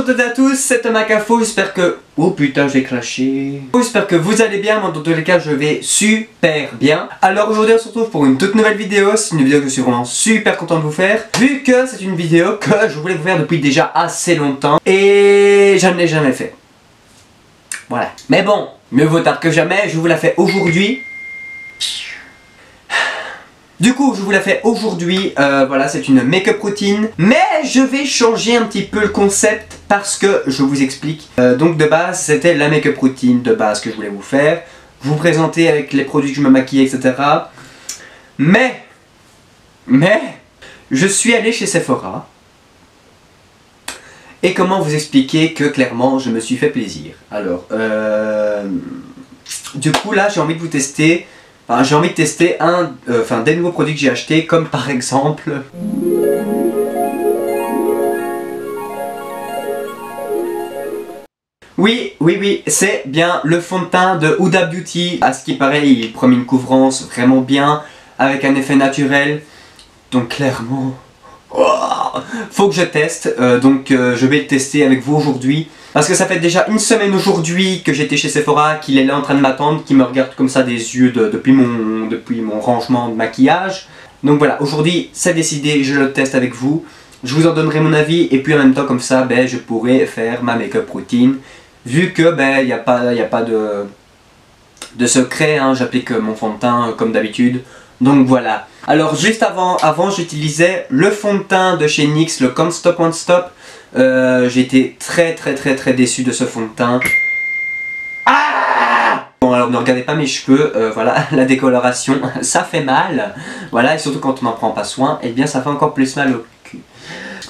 toutes et à tous, c'est Thomas Cafo, j'espère que... Oh putain, j'ai craché. J'espère que vous allez bien, moi dans tous les cas je vais super bien. Alors aujourd'hui on se retrouve pour une toute nouvelle vidéo, c'est une vidéo que je suis vraiment super content de vous faire. Vu que c'est une vidéo que je voulais vous faire depuis déjà assez longtemps et je ne l'ai jamais fait. Voilà. Mais bon, mieux vaut tard que jamais, je vous la fais aujourd'hui. Du coup, je vous la fais aujourd'hui, voilà, c'est une make-up routine. Mais je vais changer un petit peu le concept parce que je vous explique. Donc de base, c'était la make-up routine de base que je voulais vous faire. Vous présenter avec les produits que je me maquille, etc. Mais, je suis allé chez Sephora. Et comment vous expliquer que clairement, je me suis fait plaisir. Alors, du coup là, j'ai envie de vous tester... Enfin, j'ai envie de tester des nouveaux produits que j'ai achetés, comme par exemple... Oui, c'est bien le fond de teint de Huda Beauty. À ce qui paraît, il promet une couvrance vraiment bien, avec un effet naturel. Donc clairement... faut que je teste, je vais le tester avec vous aujourd'hui. Parce que ça fait déjà une semaine aujourd'hui que j'étais chez Sephora, qu'il est là en train de m'attendre, qu'il me regarde comme ça des yeux depuis mon rangement de maquillage. Donc voilà, aujourd'hui c'est décidé, je le teste avec vous. Je vous en donnerai mon avis et puis en même temps comme ça, je pourrai faire ma make-up routine. Vu que il n'y a pas de secret, hein, j'applique mon fond de teint comme d'habitude. Donc voilà. Alors juste avant j'utilisais le fond de teint de chez NYX, le Can't Stop Won't Stop. J'ai été très déçu de ce fond de teint. Ah bon, alors ne regardez pas mes cheveux, voilà, la décoloration, ça fait mal. Voilà, et surtout quand on n'en prend pas soin, et bien ça fait encore plus mal au cul.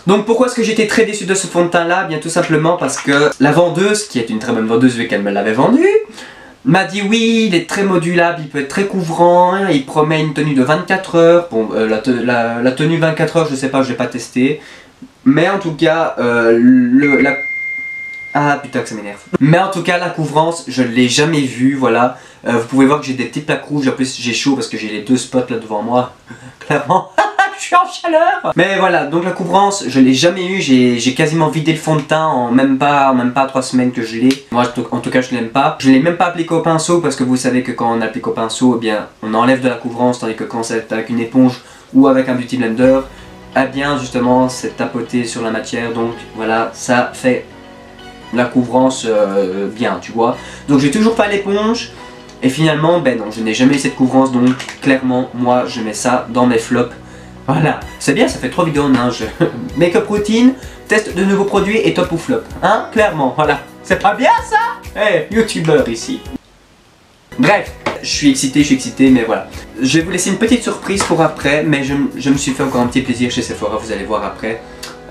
Donc pourquoi est-ce que j'étais très déçu de ce fond de teint là? Bien tout simplement parce que la vendeuse, qui est une très bonne vendeuse vu qu'elle me l'avait vendu, m'a dit oui, il est très modulable, il peut être très couvrant, il promet une tenue de 24 heures. Bon, la tenue 24 heures, je sais pas, je l'ai pas testé. Mais en tout cas, ah putain que ça m'énerve. Mais en tout cas, la couvrance, je l'ai jamais vue, voilà. Vous pouvez voir que j'ai des petites plaques rouges, en plus j'ai chaud parce que j'ai les deux spots là devant moi. Clairement, je suis en chaleur. Mais voilà, donc la couvrance, je l'ai jamais eu, j'ai quasiment vidé le fond de teint en même pas 3 semaines que je l'ai. Moi en tout cas je l'aime pas. Je l'ai même pas appliqué au pinceau parce que vous savez que quand on applique au pinceau, eh bien on enlève de la couvrance, tandis que quand c'est avec une éponge ou avec un beauty blender, eh bien justement c'est tapoté sur la matière, donc voilà, ça fait la couvrance bien, tu vois. Donc j'ai toujours pas l'éponge. Et finalement, non, je n'ai jamais eu cette couvrance, donc clairement, moi, je mets ça dans mes flops. Voilà, c'est bien, ça fait 3 vidéos en un jeu. Make-up routine, test de nouveaux produits et top ou flop. Hein, clairement, voilà. C'est pas bien ça? Hey, youtubeur ici. Bref, je suis excité, mais voilà. Je vais vous laisser une petite surprise pour après, mais je me suis fait encore un petit plaisir chez Sephora, vous allez voir après.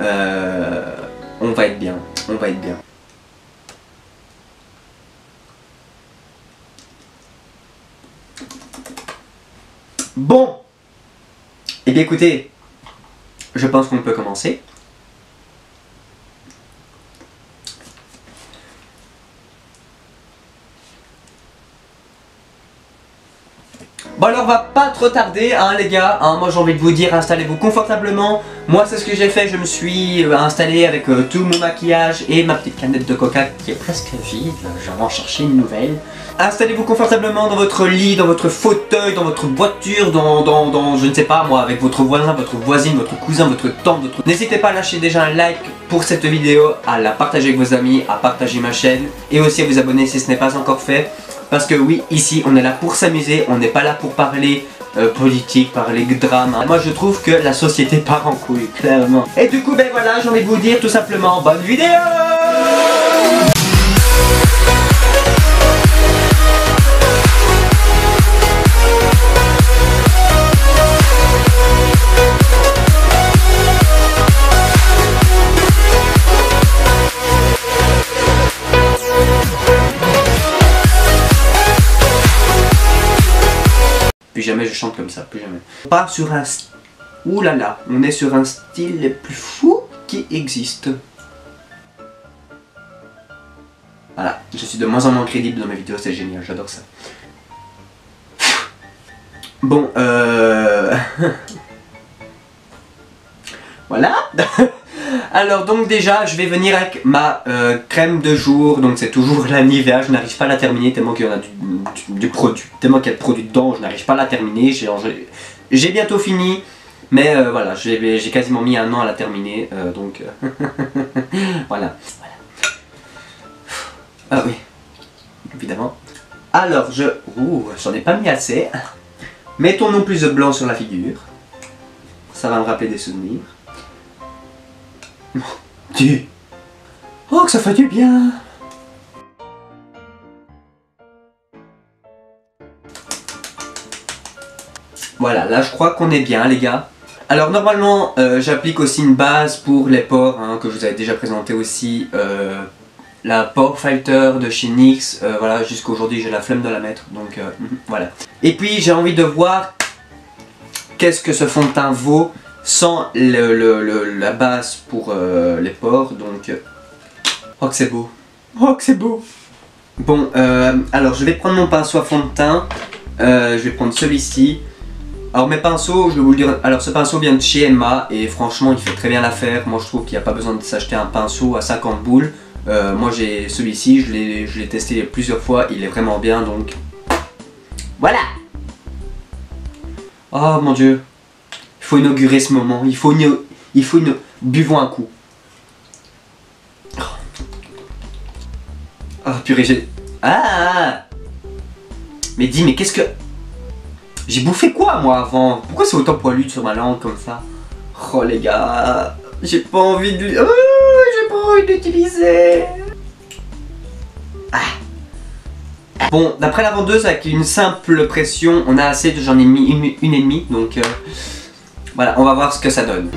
On va être bien, on va être bien. Bon, et bien écoutez, je pense qu'on peut commencer. Bon alors on va pas trop tarder hein les gars, hein, moi j'ai envie de vous dire installez-vous confortablement. Moi c'est ce que j'ai fait, je me suis installé avec tout mon maquillage et ma petite canette de coca qui est presque vide, je vais en chercher une nouvelle. Installez-vous confortablement dans votre lit, dans votre fauteuil, dans votre voiture, dans je ne sais pas moi, avec votre voisin, votre voisine, votre cousin, votre tante, votre... N'hésitez pas à lâcher déjà un like pour cette vidéo, à la partager avec vos amis, à partager ma chaîne et aussi à vous abonner si ce n'est pas encore fait. Parce que oui, ici on est là pour s'amuser, on n'est pas là pour parler politique, parler drame. Moi je trouve que la société part en couille, clairement. Et du coup voilà, j'ai envie de vous dire tout simplement bonne vidéo. Plus jamais je chante comme ça, plus jamais. Pas sur un... Ouh là là, on est sur un style le plus fou qui existe. Voilà, je suis de moins en moins crédible dans mes vidéos, c'est génial, j'adore ça. Bon, Voilà. Alors donc déjà je vais venir avec ma crème de jour, donc c'est toujours la Nivea, je n'arrive pas à la terminer tellement qu'il y en a du produit, tellement qu'il y a de produit dedans, je n'arrive pas à la terminer, j'ai bientôt fini, mais voilà, j'ai quasiment mis 1 an à la terminer, donc voilà. Ah oui, évidemment. Alors j'en ai pas mis assez, mettons non plus de blanc sur la figure, ça va me rappeler des souvenirs. Oh, que ça fait du bien! Voilà, là je crois qu'on est bien les gars. Alors normalement j'applique aussi une base pour les pores hein, que je vous avais déjà présenté aussi. La Pore Fighter de chez NYX, voilà, jusqu'à aujourd'hui j'ai la flemme de la mettre, donc voilà. Et puis j'ai envie de voir qu'est-ce que ce fond de teint vaut sans la base pour les pores, donc... Oh que c'est beau! Oh que c'est beau! Bon, alors je vais prendre mon pinceau à fond de teint, je vais prendre celui-ci. Alors mes pinceaux, je vais vous le dire, alors ce pinceau vient de chez Emma et franchement il fait très bien l'affaire. Moi je trouve qu'il n'y a pas besoin de s'acheter un pinceau à 50 boules. Moi j'ai celui-ci, je l'ai testé plusieurs fois, il est vraiment bien donc... Voilà! Oh mon dieu! Il faut inaugurer ce moment, il faut buvons un coup. Oh purée, j'ai... Ah! Mais dis, mais qu'est-ce que... J'ai bouffé quoi moi avant? Pourquoi c'est autant poilu sur ma langue comme ça? Oh les gars, j'ai pas envie de... Oh, j'ai pas envie d'utiliser. Ah. Bon, d'après la vendeuse, avec une simple pression, on a assez, j'en ai mis une et demie, donc voilà, on va voir ce que ça donne.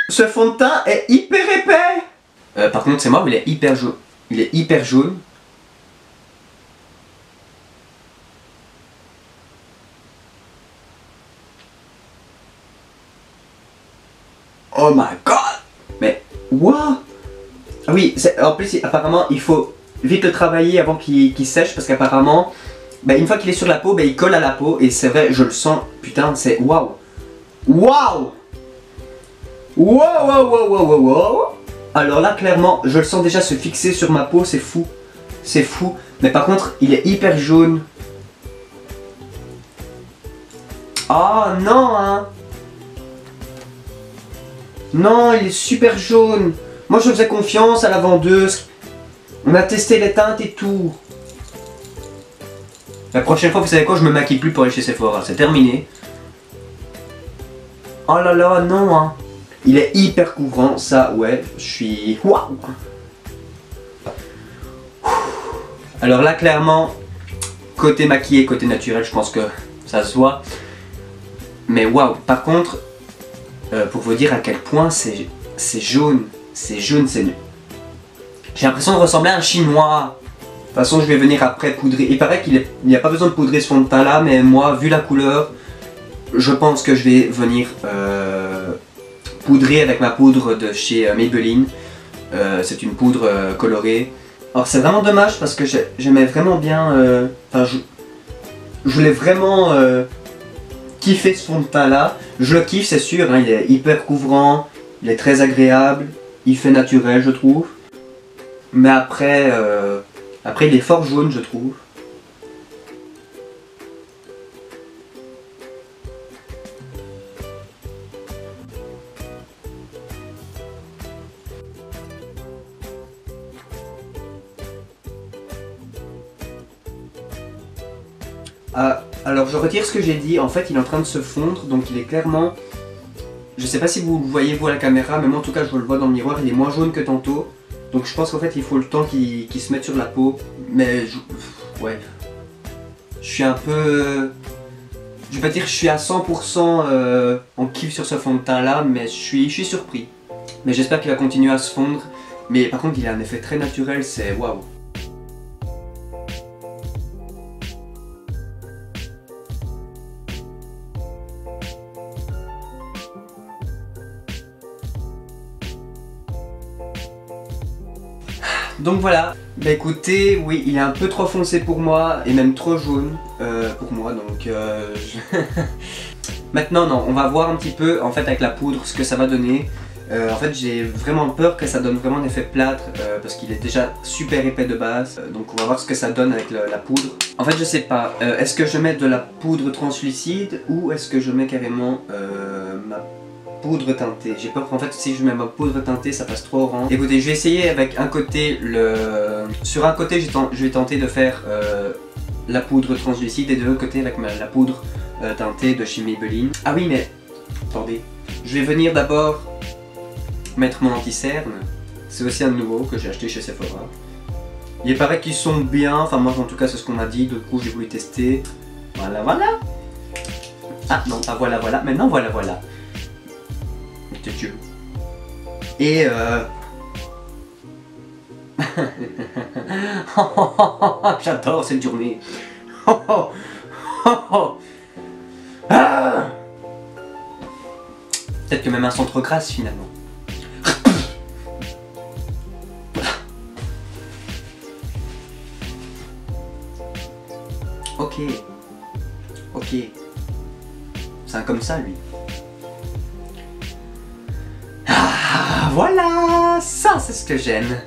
Ce fond de teint est hyper épais. Par contre c'est moi, il est hyper jaune. Il est hyper jaune. Oh my god. Mais what? Ah oui, en plus apparemment il faut vite le travailler avant qu'il sèche parce qu'apparemment une fois qu'il est sur la peau, il colle à la peau et c'est vrai, je le sens, putain, c'est waouh. Waouh. Wow, wow, wow, wow, wow, wow. Alors là, clairement, je le sens déjà se fixer sur ma peau, c'est fou. C'est fou. Mais par contre, il est hyper jaune. Oh non, hein. Non, il est super jaune. Moi, je faisais confiance à la vendeuse. On a testé les teintes et tout. La prochaine fois, vous savez quoi, je me maquille plus pour aller chez Sephora. C'est terminé. Oh là là, non, hein. Il est hyper couvrant, ça, ouais, je suis... Waouh! Alors là, clairement, côté maquillé, côté naturel, je pense que ça se voit. Mais waouh! Par contre, pour vous dire à quel point c'est jaune. C'est jaune, c'est... J'ai l'impression de ressembler à un chinois. De toute façon, je vais venir après poudrer. Il paraît qu'il n'y a pas besoin de poudrer ce fond de teint là, mais moi, vu la couleur, je pense que je vais venir... poudrer avec ma poudre de chez Maybelline. C'est une poudre colorée. Alors c'est vraiment dommage parce que j'aimais vraiment bien... je voulais vraiment kiffer ce fond de teint là. Je le kiffe, c'est sûr, hein, il est hyper couvrant, il est très agréable, il fait naturel je trouve. Mais après, il est fort jaune je trouve. Alors je retire ce que j'ai dit, en fait il est en train de se fondre, donc il est clairement... Je sais pas si vous le voyez vous à la caméra, mais moi en tout cas je le vois dans le miroir, il est moins jaune que tantôt. Donc je pense qu'en fait il faut le temps qu'il se mette sur la peau, mais ouais. Je suis un peu... Je vais pas dire que je suis à 100% en kiff sur ce fond de teint là, mais je suis surpris. Mais j'espère qu'il va continuer à se fondre, mais par contre il a un effet très naturel, c'est waouh. Donc voilà, bah écoutez, oui, il est un peu trop foncé pour moi, et même trop jaune pour moi, donc Maintenant non, on va voir un petit peu, en fait, avec la poudre, ce que ça va donner. En fait, j'ai vraiment peur que ça donne vraiment un effet plâtre, parce qu'il est déjà super épais de base. Donc on va voir ce que ça donne avec la poudre. En fait, je sais pas, est-ce que je mets de la poudre translucide, ou est-ce que je mets carrément ma poudre teintée. J'ai peur qu'en fait si je mets ma poudre teintée ça passe trop orange. Écoutez, je vais essayer avec un côté sur un côté je vais tenter de faire la poudre translucide et de l'autre côté avec la poudre teintée de chez Maybelline. Ah oui mais attendez, je vais venir d'abord mettre mon anti-cerne. C'est aussi un nouveau que j'ai acheté chez Sephora. Il paraît qu'ils sont bien, enfin moi en tout cas c'est ce qu'on m'a dit, du coup j'ai voulu tester. Voilà voilà. Ah non pas voilà voilà, maintenant voilà voilà. Dieu. Et j'adore cette journée. Ah, peut-être que même un centre grasse finalement. Ok. Ok. C'est un comme ça lui. Voilà, ça c'est ce que j'aime.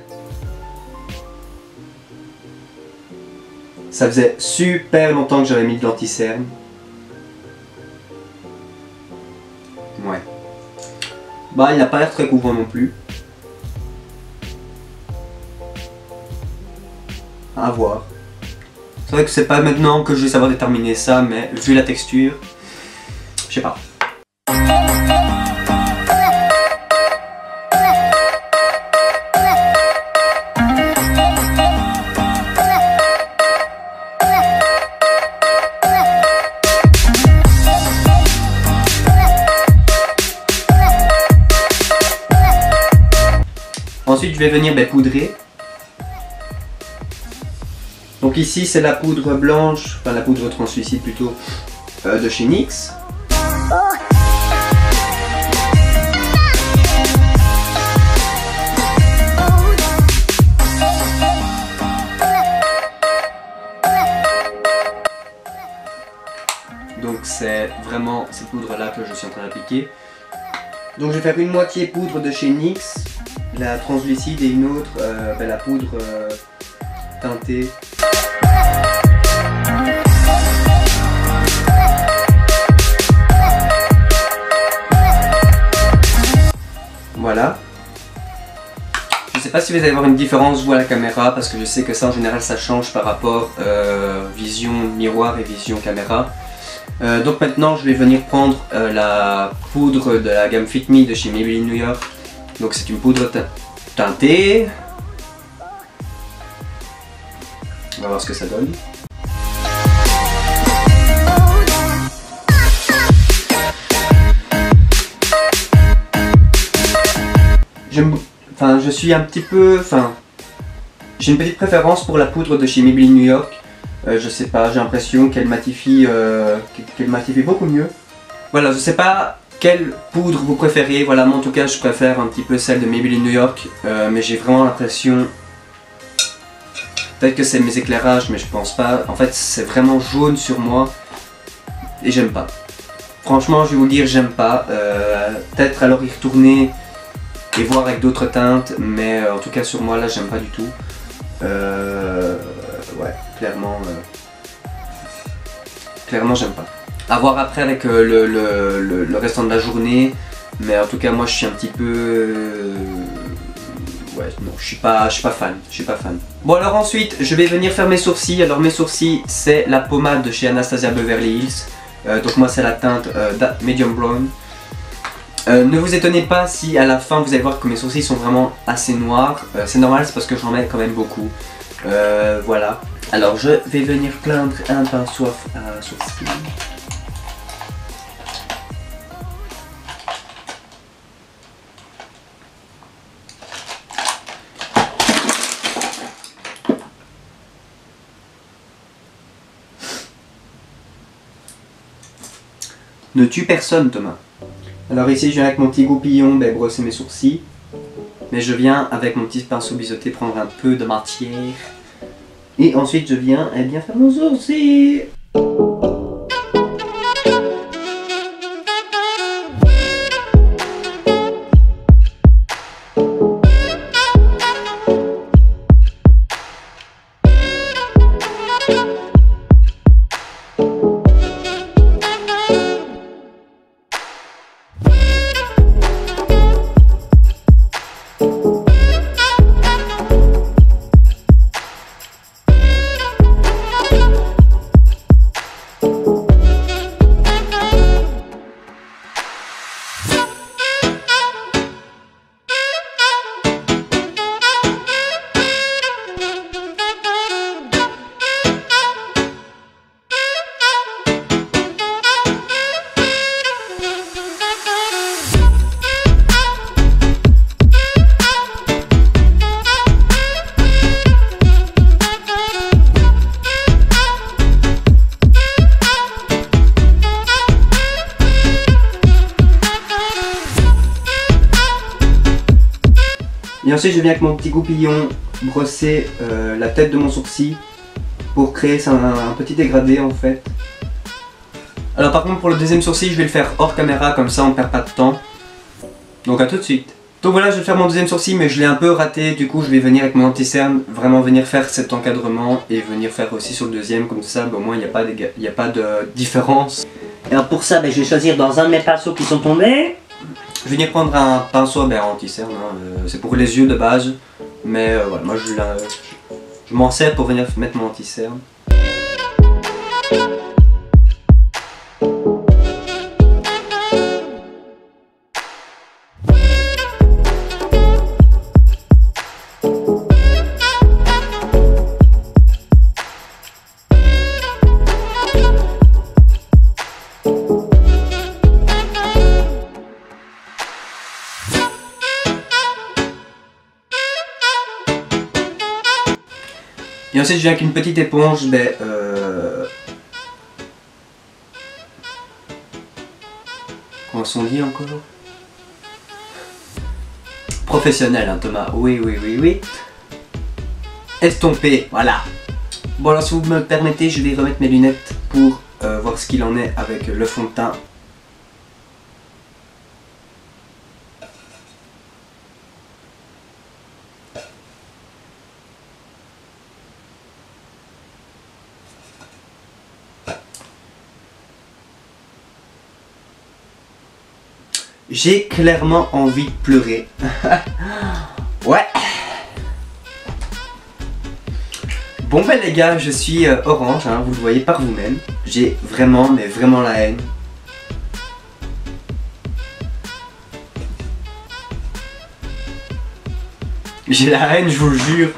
Ça faisait super longtemps que j'avais mis de l'anti-cerne. Ouais. Bah il n'a pas l'air très couvrant non plus. À voir. C'est vrai que c'est pas maintenant que je vais savoir déterminer ça, mais vu la texture, je sais pas. Ensuite, je vais venir poudrer. Donc ici, c'est la poudre blanche, enfin la poudre translucide plutôt, de chez NYX. Donc c'est vraiment cette poudre-là que je suis en train d'appliquer. Donc je vais faire une moitié poudre de chez NYX, la translucide, et une autre, la poudre teintée. Voilà. Je sais pas si vous allez voir une différence vous à la caméra, parce que je sais que ça en général ça change par rapport vision miroir et vision caméra. Donc maintenant je vais venir prendre la poudre de la gamme Fit Me de chez Maybelline New York. Donc c'est une poudre teintée. On va voir ce que ça donne. Je suis un petit peu... j'ai une petite préférence pour la poudre de chez Maybelline New York. Je sais pas, j'ai l'impression qu'elle matifie beaucoup mieux. Voilà, je sais pas quelle poudre vous préférez. Voilà, moi en tout cas je préfère un petit peu celle de Maybelline New York. Mais j'ai vraiment l'impression... Peut-être que c'est mes éclairages, mais je pense pas. En fait, c'est vraiment jaune sur moi. Et j'aime pas. Franchement, je vais vous le dire, j'aime pas. Peut-être alors y retourner et voir avec d'autres teintes. Mais en tout cas, sur moi, là, j'aime pas du tout. Ouais, clairement, j'aime pas. À voir après avec le restant de la journée. Mais en tout cas, moi, je suis un petit peu... ouais, non, je suis pas fan. Bon, alors ensuite, je vais venir faire mes sourcils. Alors mes sourcils, c'est la pommade de chez Anastasia Beverly Hills. Donc moi, c'est la teinte Medium Brown. Ne vous étonnez pas si à la fin, vous allez voir que mes sourcils sont vraiment assez noirs. C'est normal, c'est parce que j'en mets quand même beaucoup. Voilà. Alors, je vais venir plaindre un pinceau à sourcils. Ne tue personne, Thomas. Alors ici, je viens avec mon petit goupillon brosser mes sourcils. Mais je viens avec mon petit pinceau biseauté prendre un peu de matière. Et ensuite je viens bien faire mon sourcil. Et ensuite je viens avec mon petit goupillon brosser la tête de mon sourcil pour créer un petit dégradé en fait. Alors par contre pour le deuxième sourcil je vais le faire hors caméra, comme ça on perd pas de temps. Donc à tout de suite. Donc voilà, je vais faire mon deuxième sourcil mais je l'ai un peu raté, du coup je vais venir avec mon anti-cerne, vraiment venir faire cet encadrement et venir faire aussi sur le deuxième, comme ça au moins il n'y a pas de différence. Alors pour ça, je vais choisir dans un de mes pinceaux qui sont tombés. Je vais venir prendre un pinceau anti-cerne, c'est pour les yeux de base, mais voilà, moi je m'en sers pour venir mettre mon anti-cerne. Et ensuite je viens avec une petite éponge, comment on dit encore? Professionnel hein Thomas, oui. Estomper, voilà. Bon alors si vous me permettez, je vais remettre mes lunettes pour voir ce qu'il en est avec le fond de teint. J'ai clairement envie de pleurer. Ouais. Bon ben les gars, je suis orange, hein, vous le voyez par vous-même. J'ai vraiment, mais vraiment la haine. J'ai la haine, je vous le jure.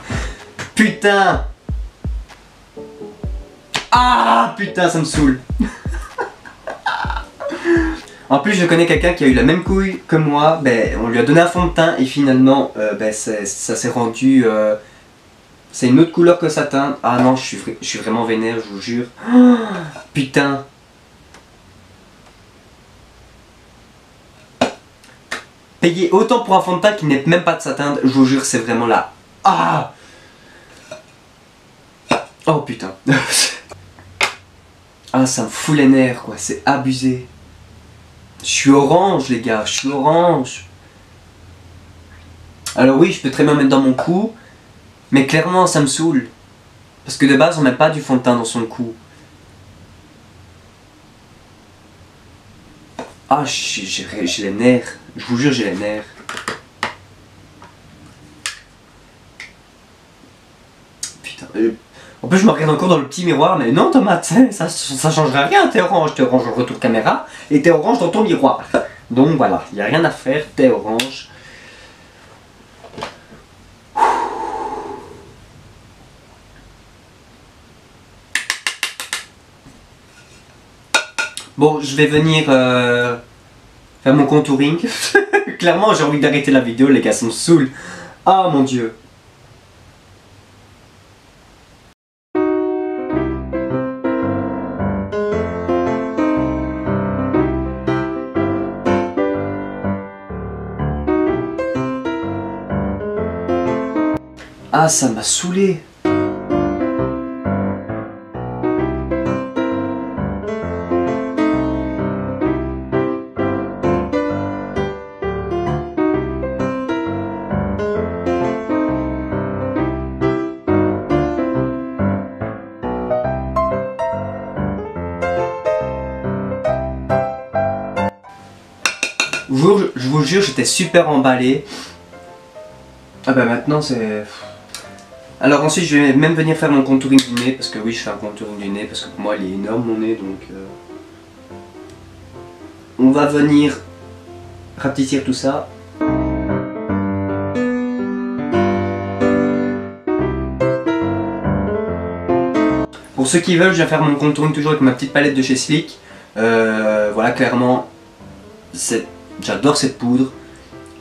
Putain. Ah putain, ça me saoule. En plus je connais quelqu'un qui a eu la même couille que moi, on lui a donné un fond de teint et finalement ça s'est rendu... c'est une autre couleur que sa teinte. Ah non, je suis vraiment vénère, je vous jure. Oh, putain. Payer autant pour un fond de teint qui n'est même pas de sa teinte, je vous jure, c'est vraiment là. Ah. Oh putain. Ah ça me fout les nerfs quoi, c'est abusé. Je suis orange les gars, je suis orange. Alors oui, je peux très bien mettre dans mon cou, mais clairement ça me saoule. Parce que de base on met pas du fond de teint dans son cou. Ah j'ai les nerfs, je vous jure j'ai les nerfs. Putain, en plus je me regarde encore dans le petit miroir, mais non Thomas, ça changera rien, t'es orange en retour caméra, et t'es orange dans ton miroir. Donc voilà, il n'y a rien à faire, t'es orange. Bon, je vais venir faire mon contouring. Clairement j'ai envie d'arrêter la vidéo les gars, ça me saoule. Ah mon dieu. Ah, ça m'a saoulé. Je vous jure, j'étais super emballé. Ah bah maintenant c'est... Alors ensuite je vais même venir faire mon contouring du nez, parce que oui je fais un contouring du nez, parce que pour moi il est énorme mon nez, donc... On va venir rapetisser tout ça. Pour ceux qui veulent, je vais faire mon contouring toujours avec ma petite palette de chez Sleek. Voilà, clairement, j'adore cette poudre.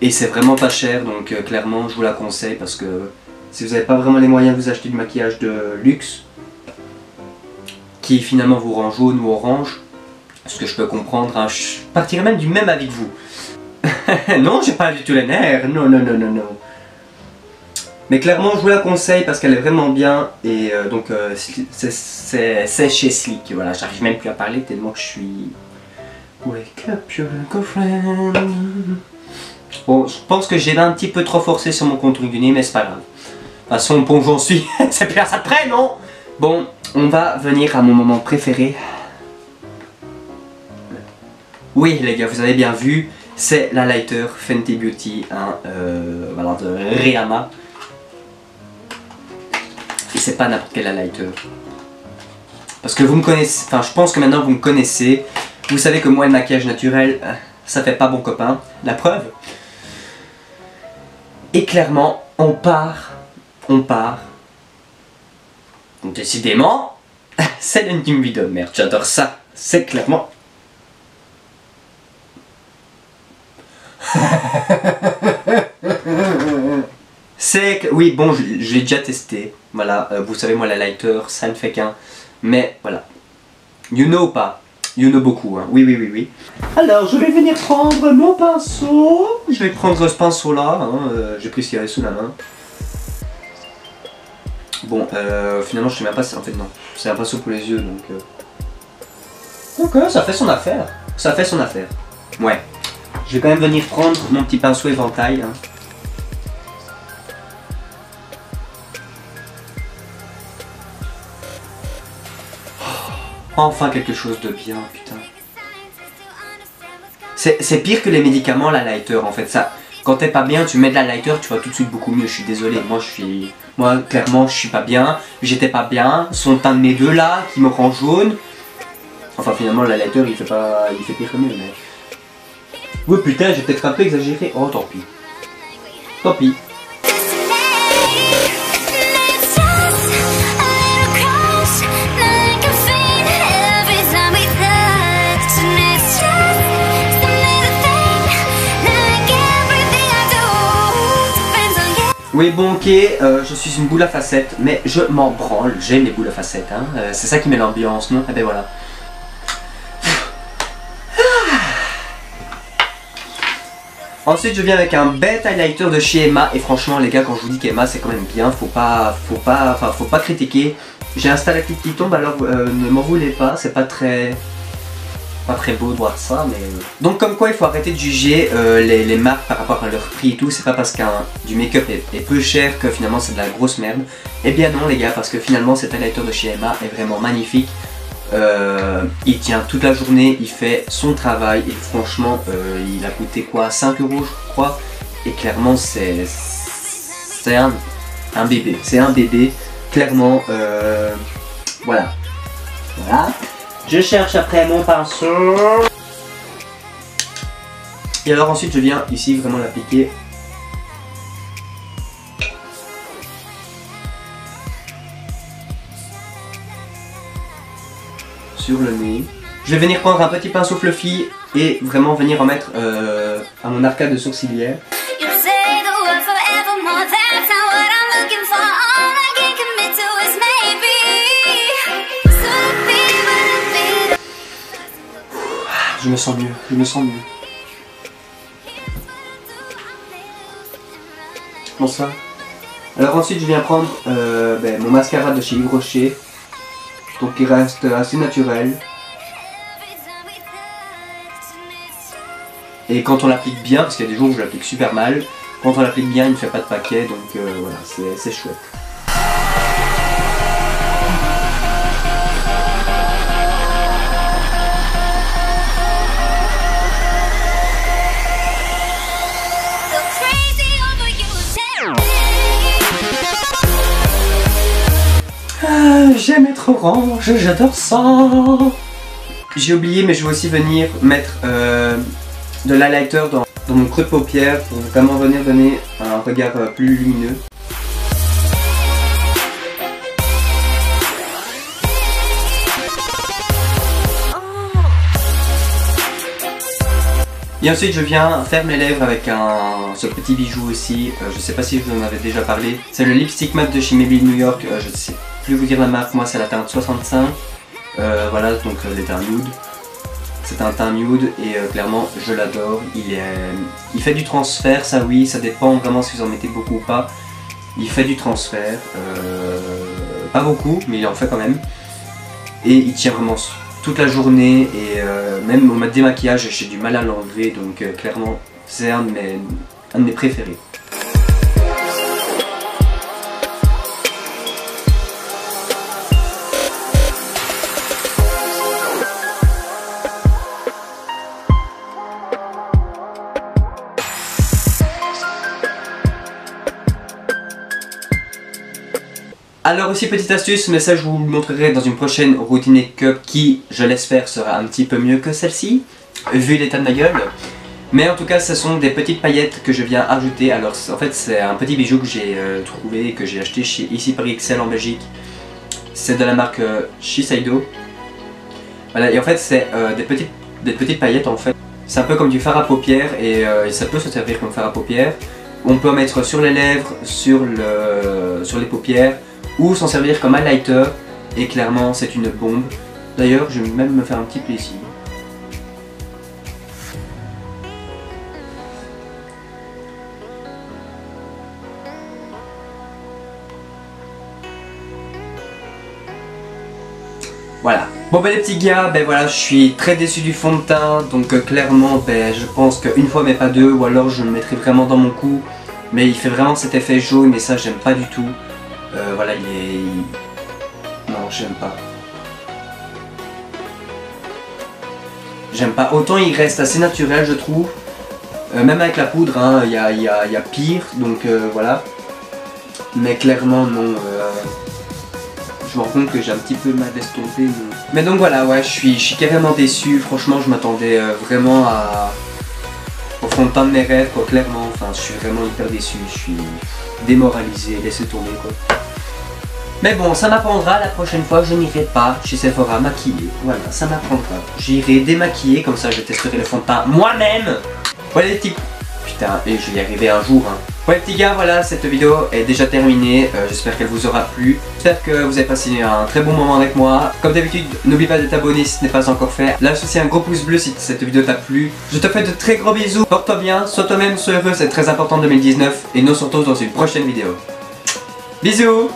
Et c'est vraiment pas cher, donc clairement je vous la conseille parce que si vous n'avez pas vraiment les moyens de vous acheter du maquillage de luxe qui finalement vous rend jaune ou orange, ce que je peux comprendre, hein, je partirais même du même avec vous. Non, j'ai pas du tout les nerfs, non, non, non, non, non. Mais clairement je vous la conseille parce qu'elle est vraiment bien et donc c'est chez Sleek, voilà, j'arrive même plus à parler tellement que je suis... Wake up your girlfriend. Bon, je pense que j'ai un petit peu trop forcé sur mon contouring du nez, mais c'est pas grave. De toute façon, bon, j'en suis, c'est plus à ça de près, non? Bon, on va venir à mon moment préféré. Oui, les gars, vous avez bien vu, c'est la lighter Fenty Beauty, hein, voilà, de Rihanna. Et c'est pas n'importe quelle lighter. Parce que vous me connaissez, enfin, je pense que maintenant vous me connaissez. Vous savez que moi, le maquillage naturel, ça fait pas bon copain. La preuve. Et clairement, on part. Donc, décidément, c'est l'ultime vidéo. Merde, j'adore ça. C'est clairement... Oui, bon, je l'ai déjà testé. Voilà, vous savez, moi, la lighter, ça ne fait qu'un. Mais, voilà. You know pas. You know beaucoup, hein. Oui, oui, oui, oui. Alors, je vais venir prendre mon pinceau. Je vais prendre ce pinceau-là. Hein. J'ai pris ce qu'il y avait sous la main. Bon, finalement, je sais même pas si... En fait, non. C'est un pinceau pour les yeux, donc... Donc, ça fait son affaire. Ça fait son affaire. Ouais. Je vais quand même venir prendre mon petit pinceau éventail. Hein. Enfin quelque chose de bien, putain. C'est pire que les médicaments, la lighter, en fait. Ça, quand t'es pas bien, tu mets de la lighter, tu vas tout de suite beaucoup mieux. Je suis désolé, moi clairement, je suis pas bien. J'étais pas bien. Son teint de mes deux là, qui me rend jaune. Enfin, finalement, la lighter, il fait pire que mieux, mais... Oui, putain, j'ai peut-être un peu exagéré. Oh, tant pis. Tant pis. Oui bon ok, je suis une boule à facettes, mais je m'en branle, j'aime les boules à facettes, hein. C'est ça qui met l'ambiance, non? Et ben voilà. Ensuite je viens avec un bête highlighter de chez Emma, et franchement les gars quand je vous dis qu'Emma c'est quand même bien, faut pas critiquer. J'ai un stalactite qui tombe alors ne m'en voulez pas, c'est pas très beau de voir ça, mais... Donc comme quoi il faut arrêter de juger les marques par rapport à leur prix et tout, c'est pas parce qu'un du make-up est peu cher que finalement c'est de la grosse merde. Eh bien non les gars, parce que finalement cet highlighter de chez Emma est vraiment magnifique. Il tient toute la journée, il fait son travail et franchement il a coûté quoi, 5 € je crois. Et clairement c'est un bébé, c'est un bébé, clairement voilà. Voilà. Je cherche après mon pinceau. Et alors ensuite je viens ici vraiment l'appliquer. Sur le nez. Je vais venir prendre un petit pinceau fluffy et vraiment venir en mettre à mon arcade sourcilière. Je me sens mieux, je me sens mieux. Comment ça? Alors ensuite je viens prendre mon mascara de chez Yves Rocher. Donc il reste assez naturel. Et quand on l'applique bien, parce qu'il y a des jours où je l'applique super mal, quand on l'applique bien il ne fait pas de paquet, donc voilà, c'est chouette. J'aime être orange, j'adore ça. J'ai oublié, mais je vais aussi venir mettre de l'highlighter dans mon creux de paupière pour vraiment venir donner un regard plus lumineux. Et ensuite je viens faire mes lèvres avec ce petit bijou aussi, je sais pas si je vous en avais déjà parlé. C'est le lipstick matte de chez Maybelline New York, je sais plus vous dire la marque, moi c'est la teinte 65. Voilà, donc les teintes nude. C'est un teint nude et clairement je l'adore. Il fait du transfert, ça oui, ça dépend vraiment si vous en mettez beaucoup ou pas. Il fait du transfert, pas beaucoup, mais il en fait quand même. Et il tient vraiment toute la journée et même au démaquillage j'ai du mal à l'enlever, donc clairement c'est un de mes préférés. Alors aussi petite astuce, mais ça je vous le montrerai dans une prochaine routine make-up qui, je l'espère, sera un petit peu mieux que celle-ci, vu l'état de ma gueule. Mais en tout cas ce sont des petites paillettes que je viens ajouter. Alors en fait c'est un petit bijou que j'ai trouvé et que j'ai acheté chez ici par XL en Belgique. C'est de la marque Shiseido. Voilà, et en fait c'est des petites paillettes en fait. C'est un peu comme du fard à paupières et ça peut se servir comme fard à paupières. On peut en mettre sur les lèvres, sur les paupières, ou s'en servir comme highlighter, et clairement c'est une bombe. D'ailleurs je vais même me faire un petit plaisir. Voilà. Bon les petits gars, voilà, je suis très déçu du fond de teint, donc clairement je pense qu'une fois mais pas deux, ou alors je le mettrai vraiment dans mon cou. Mais il fait vraiment cet effet jaune et ça j'aime pas du tout. Voilà, non, j'aime pas. J'aime pas. Autant il reste assez naturel je trouve. Même avec la poudre, hein, y a pire, donc voilà. Mais clairement non. Je me rends compte que j'ai un petit peu mal estompé. Mais donc voilà, ouais, je suis carrément déçu. Franchement, je m'attendais vraiment au fond de teint de mes rêves, quoi, clairement. Enfin, je suis vraiment hyper déçu. Je suis démoralisé, laissez tomber, quoi. Mais bon, ça m'apprendra la prochaine fois, je n'irai pas chez Sephora maquiller. Voilà, ça m'apprendra. J'irai démaquiller, comme ça je testerai le fond de teint moi-même. Voilà les petits... Putain, et je vais y arriver un jour, hein. Ouais les petits gars, voilà, cette vidéo est déjà terminée, j'espère qu'elle vous aura plu. J'espère que vous avez passé un très bon moment avec moi. Comme d'habitude, n'oublie pas de t'abonner si ce n'est pas encore fait. Lâche aussi un gros pouce bleu si cette vidéo t'a plu. Je te fais de très gros bisous, porte-toi bien, sois toi-même, sois heureux, c'est très important en 2019. Et nous on se retrouve dans une prochaine vidéo. Bisous.